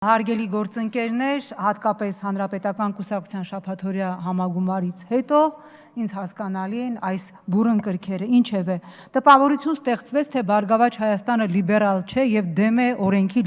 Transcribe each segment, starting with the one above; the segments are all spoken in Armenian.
Հարգելի գործընկերներ, հատկապես Հանրապետական կուսակցության շաբաթօրյա համագումարից հետո ինձ հասկանալի են այս բուրըն կրքերը, ինչևէ տպավորություն ստեղծվեց, թե Բարգավաճ Հայաստանը լիբերալ չէ եւ դեմ է օրենքի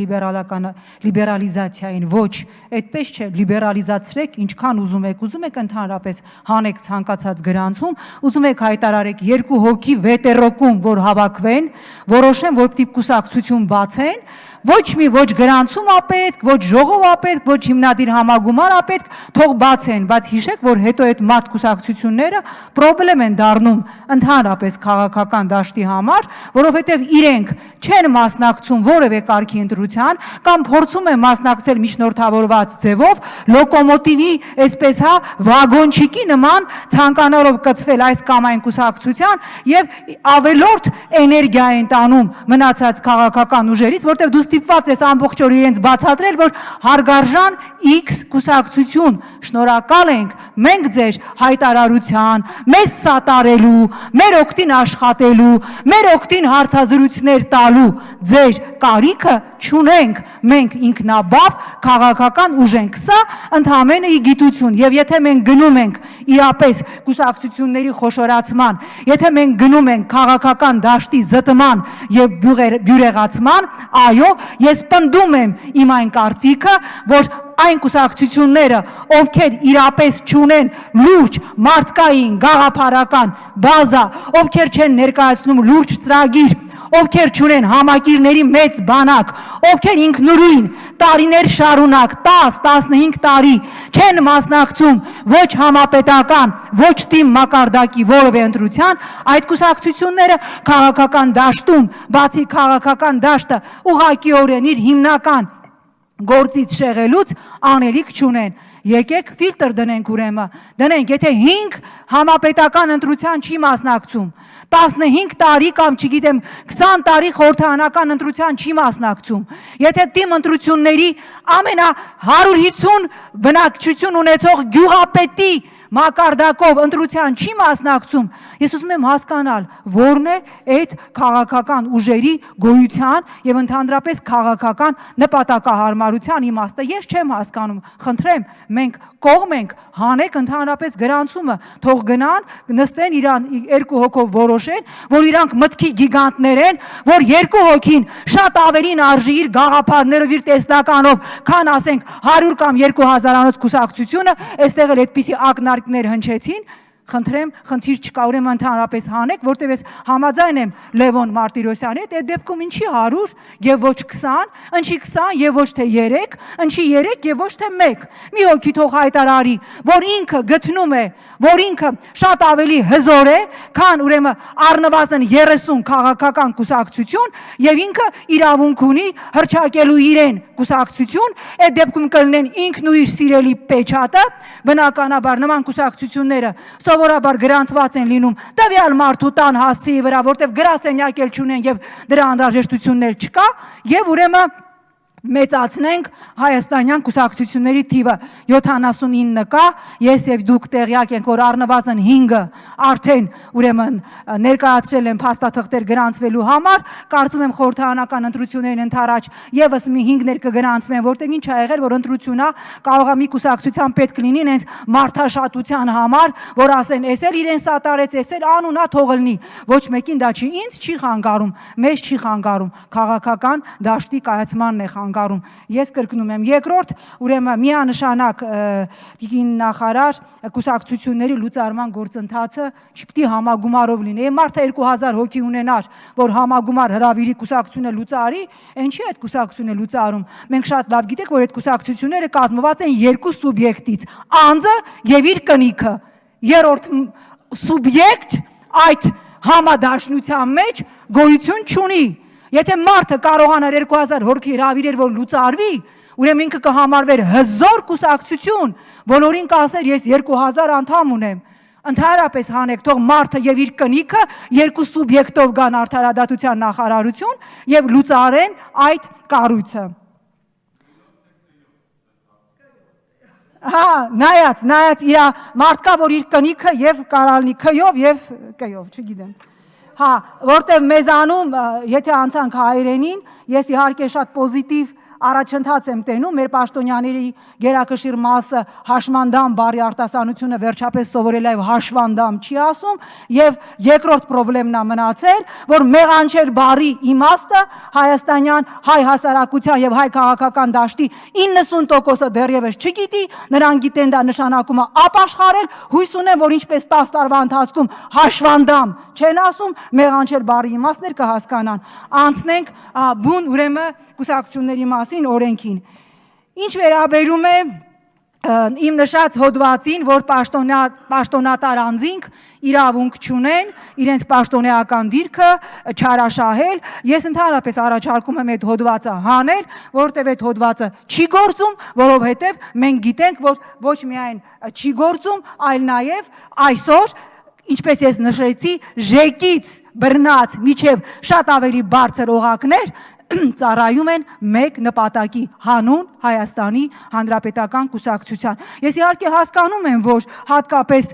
լիբերալիզացիային, ոչ, այդպես չէ, լիբերալիզացրեք ինչքան ուզում եք ընդհանրապես հանեք ցանկացած գրանցում, ուզում եք հայտարարեք երկու հոգի վետերոկում, որ հավաքվեն, որոշեն, որ պիտի կուսակցություն բացեն, ոչ մի ոչ գրանցում ա պետք, ոչ ժողով ա պետք, ոչ հիմնադիր համագումար ա պետք, թող բացեն, բայց հիշեք, որ հետո այդ մարդ կուսակցությունները պրոբլեմ են դառնում ընդհանրապես քաղաքական դաշտի համար, որովհետև իրենք չեն մասնակցում որևէ կարգի ընտրության կամ փորձում են մասնակցել միջնորդավորված ձևով լոկոմոտիվի, այսպես հա, վագոնչիկի նման ցանկանալով կծվել այս կամ այն կուսակցության եւ ավելորդ էներգիա են տանում մնացած քաղաքական ուժերից, որտեղ դու ստիպված ես ամբողջ օր իրենց բացատրել, որ հարգարժան X կուսակցություն, շնորհակալ ենք, մենք ձեր հայտարարության, մեզ սատարելու, մեր օգտին աշխատելու, մեր օգտին հարցազրույցներ տալու ձեր կարիքը չունենք, մենք ինքնաբավ քաղաքական ուժ ենք, սա ընդհանրապես գիտություն, եւ եթե մենք գնում ենք իրապես կուսակցությունների խոշորացման, եթե մենք գնում ենք քաղաքական դաշտի զտման եւ բյուրեղացման, այո, ես պնդում եմ իմ այն կարծիքը, որ այն կուսակցությունները, ովքեր իրապես չունեն լուրջ մարդկային, գաղափարական բազա, ովքեր չեն ներկայացնում լուրջ ծրագիր, ովքեր չունեն համակիրների մեծ բանակ, ովքեր ինքնուրույն տարիներ շարունակ 10-15 տարի չեն մասնակցում ոչ համապետական, ոչ թիմ մակարդակի որևէ ընտրության, այդ կուսակցությունները քաղաքական դաշտում, բացի քաղաքական դաշտը ուղղակիորեն իր հիմնական գործից շեղելուց անելիք չունեն։ Եկեք ֆիլտր դնենք ուրեմն, դնենք, եթե 5 համապետական ընտրության չի մասնակցում, 15 տարի կամ չգիտեմ 20 տարի խորհրդարանական ընտրության չի մասնակցում, եթե թիմ ընտրությունների ամենա 150 բնակչություն ունեցող գյուղապետի մակարդակով ընտրության չի մասնակցում, ես ուզում եմ հասկանալ, որն է այդ քաղաքական ուժերի գոյության եւ ընդհանրապես քաղաքական նպատակահարմարության իմաստը, ես չեմ հասկանում, խնդրեմ, մենք կողմ ենք, հանեք ընդհանրապես գրանցումը, թող գնան, նստեն իրան երկու հոգով որոշեն, որ իրանք մտքի գիգանտներ են, որ երկու հոգին շատ ավելին արժի իր գաղափարներով, իր տեսլականով, քան ասենք 100 կամ 2000-անոց կուսակցությունը, այստեղ էլ այդպիսի ակնարկներ հնչեցին, խնդրեմ, խնդիր չկա, ուրեմն ընդհանրապես հանեք, որտեղ ես համաձայն եմ Լևոն Մարտիրոսյանի հետ, այդ դեպքում ինչի 100 եւ ոչ 20, ինչի 20 եւ ոչ թե 3, ինչի 3 եւ ոչ թե 1։ Մի հոգի թող հայտարարի, որ ինքը գտնում է, որ ինքը շատ ավելի հզոր է, քան ուրեմն առնվազն 30 քաղաքական կուսակցություն եւ ինքը իրավունք ունի հրճակելու իրեն կուսակցություն, այդ դեպքում կլինեն ինքն ու իր սիրելի պեչատը, բնականաբար նման կուսակցությունները սովորաբար գրանցված են լինում տվյալ մարդու տան հասցեի վրա, որտեղ գրասենյակ էլ չունեն եւ դրա անհրաժեշտություններ չկա, եւ ուրեմն մեծացնենք հայաստանյան կուսակցությունների թիվը 79 կա, ես եւ դուք տեղյակ ենք, որ առնվազն 5-ը արդեն ուրեմն ներկայացրել են փաստաթղթեր գրանցվելու համար, կարծում եմ խորհրդարանական ընտրություններին ընթരാճ եւս մի 5-ներ կգրանցվեն, որտեղ ինչ ա եղել, որ ընտրությունա կարող է մի կուսակցության պետք լինի հենց մարդաշատության համար, որ ասեն, էս էլ իրեն սատարեց, էս էլ անունա թող լինի, ոչ մեկին դա չի, ինձ չի խանգարում, մեզ չի խանգարում, քաղաքական դաշտի կայացմանն է խանգարում։ Ես կրկնում եմ, երկրորդ, ուրեմն միանշանակ նախարար կուսակցությունների լուծարման գործընթացը չպիտի համագումարով լինի։ Մարդը 2000 հոգի ունենար, որ համագումար հրավիրի կուսակցությունը լուծարի, ինչի այդ կուսակցությունը լուծարում։ Մենք շատ լավ գիտենք, որ այդ կուսակցությունները կազմված են երկու սուբյեկտից՝ անձը եւ իր կնիքը։ Երրորդ սուբյեկտ այդ համադաշնության մեջ գոյություն չունի։ Եթե մարդը կարողանար 2000 հոգի հրավիրել, որ լուծարվի, ուրեմն ինքը կհամարվեր հզոր կուսակցություն, բոլորին կասեր ես 2000 անդամ ունեմ։ Ընդհանրապես հանեք, թող մարդը եւ իր կնիքը երկու սուբյեկտով գան արդարադատության նախարարություն եւ լուծարեն այդ կառույցը։ Հա, նայած իր մարդկա, որ իր կնիքը եւ կարալնի քյով եւ կյով, չգիտեմ։ Հա, որտեղ մեզանում, եթե անցանք հայերենին, ես իհարկե շատ պոզիտիվ առաջընթաց եմ տենում մեր պաշտոնյաների գերակշիռ մասը հաշվանդամ բարի արտասանությունը վերջապես սովորել է հաշվանդամ չի ասում եւ երկրորդ խնդրեմն է մնացել որ մեղանչել բարի իմաստը հայաստանյան հայ հասարակության եւ հայ քաղաքական դաշտի 90%-ը դեռևս չգիտի նրանք գիտեն դա նշանակում է ապաշխարել հույս ունեմ որ ինչպես 10 տարվա ընթացքում հաշվանդամ չեն ասում մեղանչել բարի իմաստներ կհասկանան անցնենք բուն ուրեմն կուսակցությունների մասին օրենքին ինչ վերաբերում է իմ նշած հոդվածին, որ պաշտոնատար անձինք իրավունք չունեն, իրենց պաշտոնեական դիրքը չարաշահել, ես ընդհանրապես առաջարկում եմ այդ հոդվածը հանել, որովհետև այդ հոդվածը չի գործում, որովհետև մենք գիտենք, որ ոչ միայն չի գործում, այլ նաև այսօր ինչպես ես նշեցի, ժեկից բռնած միջև շատ ավելի բարձր օղակներ ծառայում են մեկ նպատակի հանուն Հայաստանի Հանրապետական կուսակցության։ Ես իհարկե հասկանում եմ, որ հատկապես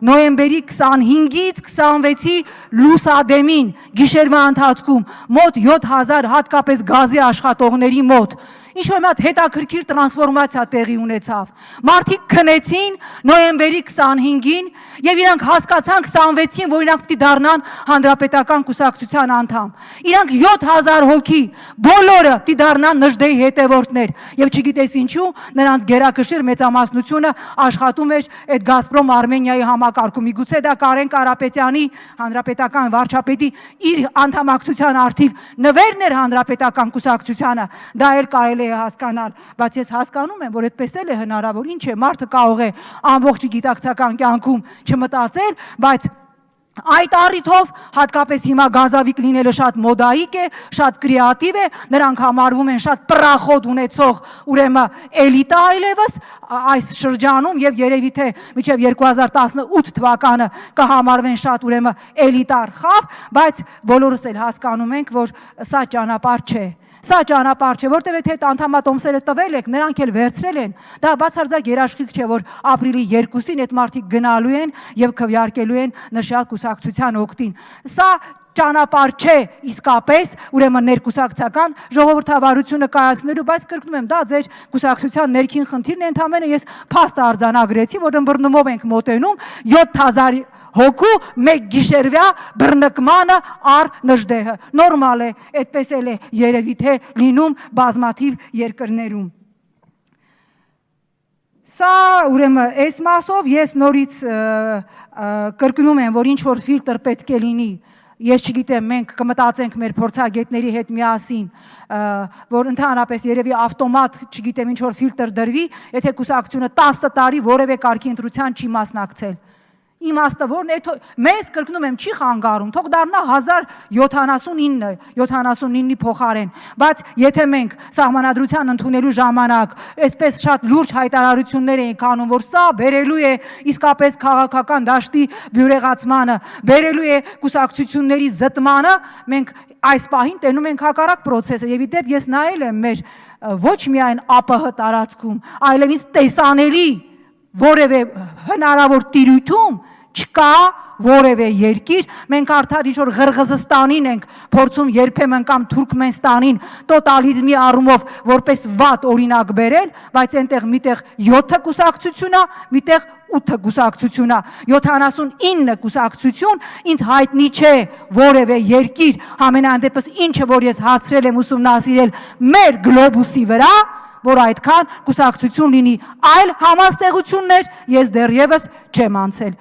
նոյեմբերի 25-ից 26-ի լուսադեմին գիշերվա ընթացքում մոտ 7000 հատկապես գազի աշխատողների մոտ ինչ-որ մի հատ հետաքրքիր տրանսֆորմացիա տեղի ունեցավ։ Մարդիկ քնեցին նոյեմբերի 25-ին եւ իրանք հասկացան 26-ին, որ իրանք պիտի դառնան Հանրապետական կուսակցության անդամ։ Իրանք 7000 հոգի, բոլորը պիտի դառնան Նժդեի հետևորդներ եւ չգիտես ինչու նրանց գերակշիռ մեծամասնությունը աշխատում էր այդ Գազպրոմ Արմենիայի համակարգում։ Միգուցե դա Կարեն Կարապետյանի հանրապետական վարչապետի իր անդամակցության արդիվ նվերն էր Հանրապետական կուսակցությանը։ Դա էլ կարելի հասկանալ, բայց ես հասկանում եմ, որ այդպես էլ է հնարավոր, ինչ է, մարդը կարող է ամբողջ գիտակցական կյանքում չմտածել, բայց այդ առիթով հատկապես հիմա գազավիկ լինելը շատ մոդայիկ է, շատ կրեատիվ է, նրանք համարվում են շատ պրախոտ ունեցող ուրեմն էլիտա այլևս այս շրջանում եւ երևի թե մինչեւ 2018 թվականը կհամարվեն շատ ուրեմն էլիտար խավ, բայց բոլորս էլ հասկանում ենք, որ սա ճանապարհ չէ։ Սա ճանապարհ չէ, որտեղ եթե անդամատոմսերը տվել եք, նրանք էլ վերցրել են։ Դա բացարձակ երաշխիք չէ, որ ապրիլի 2-ին այդ մարդիկ գնալու են եւ քվեարկելու են նշյալ կուսակցության օգտին։ Սա ճանապարհ չէ իսկապես, ուրեմն ներկուսակցական ժողովրդավարությունը կայացնելու, բայց կրկնում եմ, դա ձեր կուսակցության ներքին խնդիրն է, ընդհանրապես ես փաստ արձանագրեցի, որ ըմբռնումով ենք մոտենում 7000 հոգու մեկ գիշերվա բռնկմանը առ Նժդեհը։ Նորմալ է, այդպես էլ է երևի թե լինում բազմաթիվ երկրներում։ Սա ուրեմն այս մասով ես նորից կրկնում եմ, որ ինչ որ ֆիլտր պետք է լինի, ես չգիտեմ, մենք կմտածենք մեր փորձագետների հետ միասին, որ ընդհանրապես երևի ավտոմատ, չգիտեմ, ինչ որ ֆիլտր դրվի, եթե կուսակցությունը 10 տարի որևէ կարգի ընտրության չի մասնակցել։ Իմաստը որն է, մեզ կրկնում եմ չի խանգարում, թող դառնա 1079-ի փոխարեն, բայց եթե մենք սահմանադրության ընդունելու ժամանակ այսպես շատ լուրջ հայտարարություններ էինք անում, որ սա բերելու է իսկապես քաղաքական դաշտի բյուրեղացմանը, բերելու է կուսակցությունների զտմանը, մենք այս պահին տենում ենք հակառակ պրոցեսը եւ իդեպ ես նայել եմ մեր ոչ միայն ԱՊՀ տարածքում, այլև ինձ տեսանելի որևէ հնարավոր տիրույթում չկա որևէ երկիր, մենք արդար ինչ որ Ղրղզստանին ենք փորձում երբեմն կամ Թուրքմենստանին տոտալիզմի առումով որպես վատ օրինակ բերել, բայց այնտեղ միտեղ 7 կուսակցություն է, միտեղ 8 կուսակցություն է, 79 կուսակցություն, ինձ հայտնի չէ որևէ երկիր, համենայնդեպս ինչը որ ես հասցրել եմ ուսումնասիրել մեր գլոբուսի վրա, որ այդքան կուսակցություն լինի, այլ համաստեղություններ ես դեռևս չեմ անցել։